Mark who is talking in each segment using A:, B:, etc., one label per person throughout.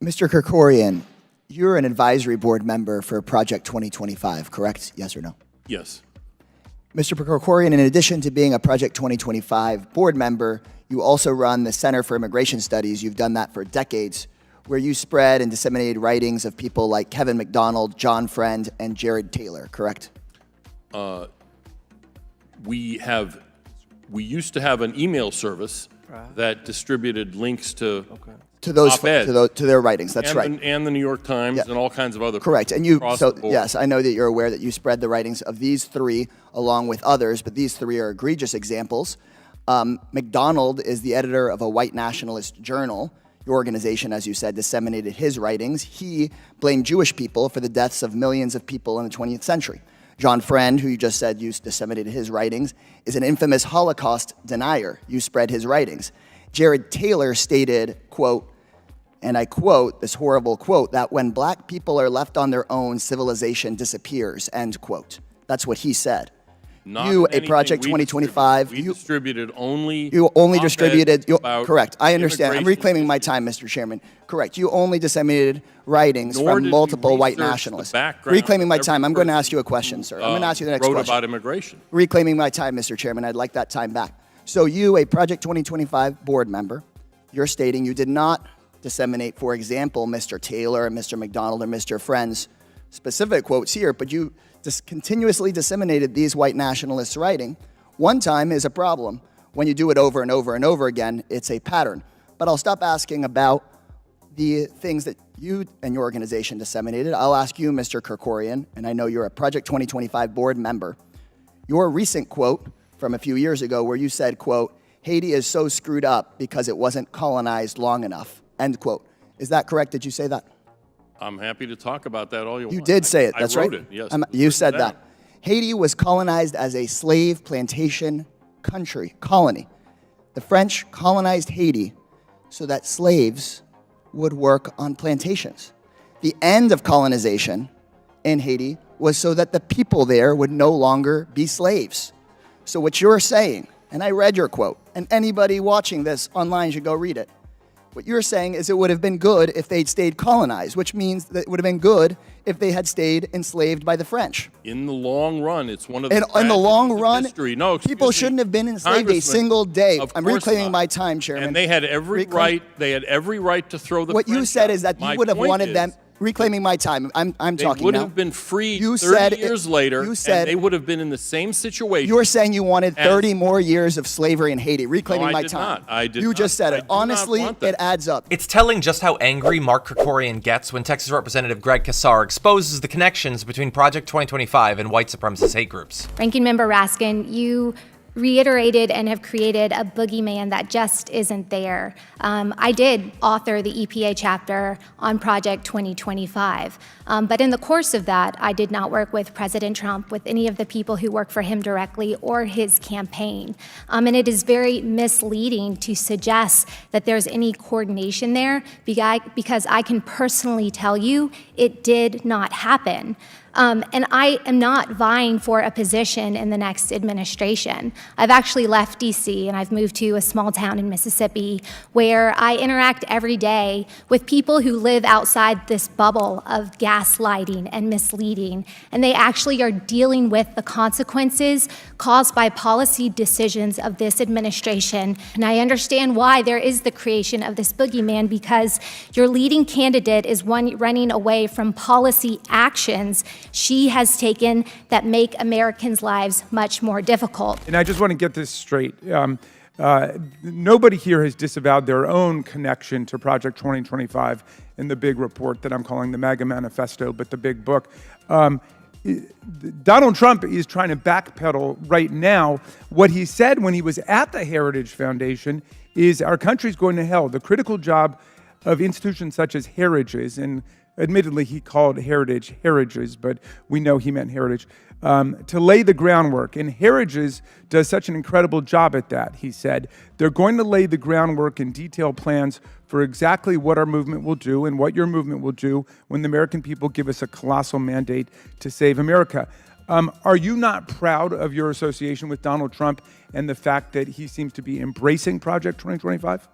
A: Mr. Kerkorian, you're an advisory board member for Project 2025, correct? Yes or no?
B: Yes.
A: Mr. Kerkorian, in addition to being a Project 2025 board member, you also run the Center for Immigration Studies. You've done that for decades, where you spread and disseminated writings of people like Kevin McDonald, John Friend, and Jared Taylor, correct?
B: We used to have an email service that distributed links to
A: those
B: op-ed.
A: to their writings. That's right.
B: And the New York Times and all kinds of other.
A: Correct. And you, so yes, I know that you're aware that you spread the writings of these three along with others, but these three are egregious examples. McDonald is the editor of a white nationalist journal. Your organization, as you said, disseminated his writings. He blamed Jewish people for the deaths of millions of people in the 20th century. John Friend, who you just said you disseminated his writings, is an infamous Holocaust denier. You spread his writings. Jared Taylor stated, quote, and I quote, this horrible quote, that when black people are left on their own, civilization disappears, end quote. That's what he said. You, a Project 2025,
B: we distributed only.
A: You only distributed. Correct. I understand. I'm reclaiming my time, Mr. Chairman. Correct. You only disseminated writings from multiple white nationalists. Reclaiming my time. I'm going to ask you a question, sir. I'm going to ask you the next question.
B: Wrote about immigration.
A: Reclaiming my time, Mr. Chairman. I'd like that time back. So you, a Project 2025 board member, you're stating you did not disseminate, for example, Mr. Taylor and Mr. McDonald or Mr. Friend's specific quotes here, but you just continuously disseminated these white nationalists' writing. One time is a problem. When you do it over and over and over again, it's a pattern. But I'll stop asking about the things that you and your organization disseminated. I'll ask you, Mr. Kerkorian, and I know you're a Project 2025 board member, your recent quote from a few years ago where you said, quote, Haiti is so screwed up because it wasn't colonized long enough, end quote. Is that correct? Did you say that?
B: I'm happy to talk about that all you want.
A: You did say it, that's right?
B: I wrote it, yes.
A: You said that. Haiti was colonized as a slave plantation colony. The French colonized Haiti so that slaves would work on plantations. The end of colonization in Haiti was so that the people there would no longer be slaves. So what you're saying, and I read your quote, and anybody watching this online should go read it. What you're saying is it would have been good if they'd stayed colonized, which means that it would have been good if they had stayed enslaved by the French.
B: In the long run, it's one of the
A: in the long run,
B: history. No,
A: people shouldn't have been enslaved a single day. I'm reclaiming my time, Chairman.
B: And they had every right. They had every right to throw the.
A: What
B: French
A: you said
B: out.
A: is that you would have wanted them. Reclaiming my time. I'm talking now.
B: They would have been free 30 years later, and they would have been in the same situation.
A: You're saying you wanted 30 more years of slavery in Haiti. Reclaiming my time.
B: I did not.
A: You just said it. Honestly, it adds up.
C: It's telling just how angry Mark Kerkorian gets when Texas Representative Greg Casar exposes the connections between Project 2025 and white supremacist hate groups.
D: Ranking Member Raskin, you reiterated and have created a boogeyman that just isn't there. I did author the EPA chapter on Project 2025, but in the course of that, I did not work with President Trump, with any of the people who work for him directly or his campaign. And it is very misleading to suggest that there's any coordination there because I can personally tell you it did not happen. And I am not vying for a position in the next administration. I've actually left DC and I've moved to a small town in Mississippi where I interact every day with people who live outside this bubble of gaslighting and misleading, and they actually are dealing with the consequences caused by policy decisions of this administration. And I understand why there is the creation of this boogeyman, because your leading candidate is one running away from policy actions she has taken that make Americans' lives much more difficult.
E: And I just want to get this straight. Nobody here has disavowed their own connection to Project 2025 in the big report that I'm calling the MAGA Manifesto, but the big book. Donald Trump is trying to backpedal right now. What he said when he was at the Heritage Foundation is our country's going to hell. The critical job of institutions such as Heritage's, and admittedly he called Heritage Heritage's, but we know he meant Heritage, to lay the groundwork. And Heritage does such an incredible job at that, he said. They're going to lay the groundwork and detailed plans for exactly what our movement will do and what your movement will do when the American people give us a colossal mandate to save America. Are you not proud of your association with Donald Trump and the fact that he seems to be embracing Project 2025?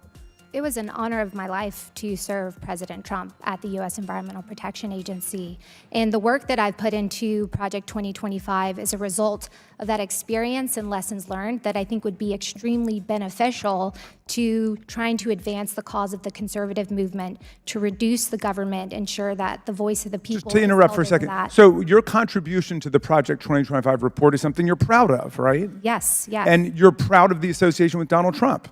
D: It was an honor of my life to serve President Trump at the U.S. Environmental Protection Agency. And the work that I've put into Project 2025 is a result of that experience and lessons learned that I think would be extremely beneficial to trying to advance the cause of the conservative movement, to reduce the government, ensure that the voice of the people.
E: Just to interrupt for a second. So your contribution to the Project 2025 report is something you're proud of, right?
D: Yes.
E: And you're proud of the association with Donald Trump.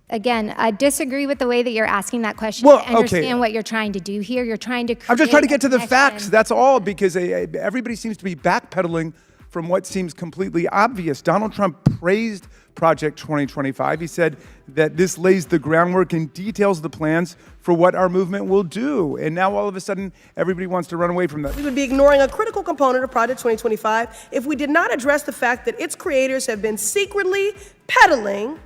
D: Again, I disagree with the way that you're asking that question.
E: Well,
D: I understand
E: okay.
D: what you're trying to do here. You're trying to create
E: I'm just trying to get to the
D: connection.
E: facts. That's all, because everybody seems to be backpedaling from what seems completely obvious. Donald Trump praised Project 2025. He said that this lays the groundwork and details the plans for what our movement will do. And now all of a sudden, everybody wants to run away from that.
F: We would be ignoring a critical component of Project 2025 if we did not address the fact that its creators have been secretly peddling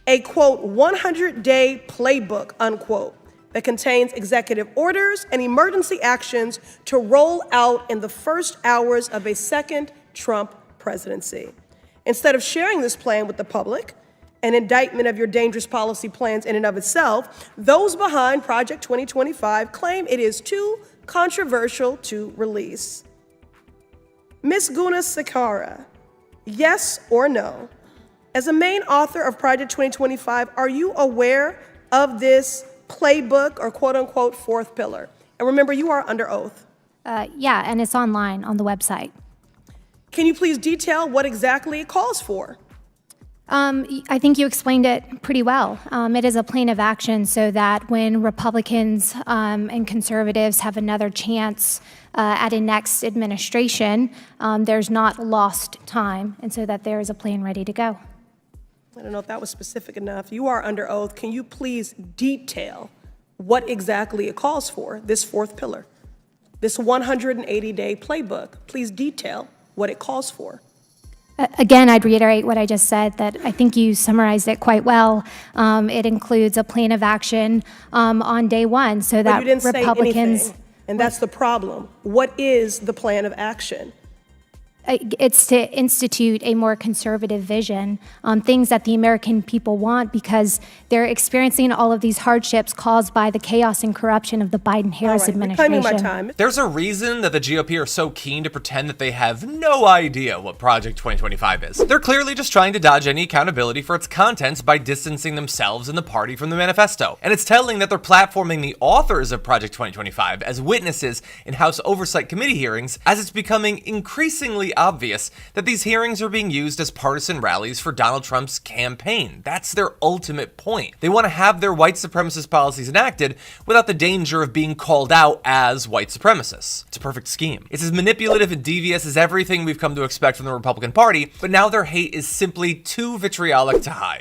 F: a, quote, 100-day playbook, unquote, that contains executive orders and emergency actions to roll out in the first hours of a second Trump presidency. Instead of sharing this plan with the public, an indictment of your dangerous policy plans in and of itself, those behind Project 2025 claim it is too controversial to release. Ms. Guna Sakara, yes or no? As a main author of Project 2025, are you aware of this playbook or quote-unquote fourth pillar? And remember, you are under oath.
D: Yeah, and it's online on the website.
F: Can you please detail what exactly it calls for?
D: I think you explained it pretty well. It is a plan of action so that when Republicans and conservatives have another chance at a next administration, there's not lost time, and so that there is a plan ready to go.
F: I don't know if that was specific enough. You are under oath. Can you please detail what exactly it calls for, this fourth pillar, this 180-day playbook? Please detail what it calls for.
D: Again, I'd reiterate what I just said, that I think you summarized it quite well. It includes a plan of action on day one so that
F: But you didn't
D: Republicans...
F: say anything, and that's the problem. What is the plan of action?
D: It's to institute a more conservative vision on things that the American people want, because they're experiencing all of these hardships caused by the chaos and corruption of the Biden-Harris administration.
F: Reclaiming my time.
C: There's a reason that the GOP are so keen to pretend that they have no idea what Project 2025 is. They're clearly just trying to dodge any accountability for its contents by distancing themselves and the party from the manifesto. And it's telling that they're platforming the authors of Project 2025 as witnesses in House Oversight Committee hearings, as it's becoming increasingly obvious that these hearings are being used as partisan rallies for Donald Trump's campaign. That's their ultimate point. They want to have their white supremacist policies enacted without the danger of being called out as white supremacists. It's a perfect scheme. It's as manipulative and devious as everything we've come to expect from the Republican Party, but now their hate is simply too vitriolic to hide.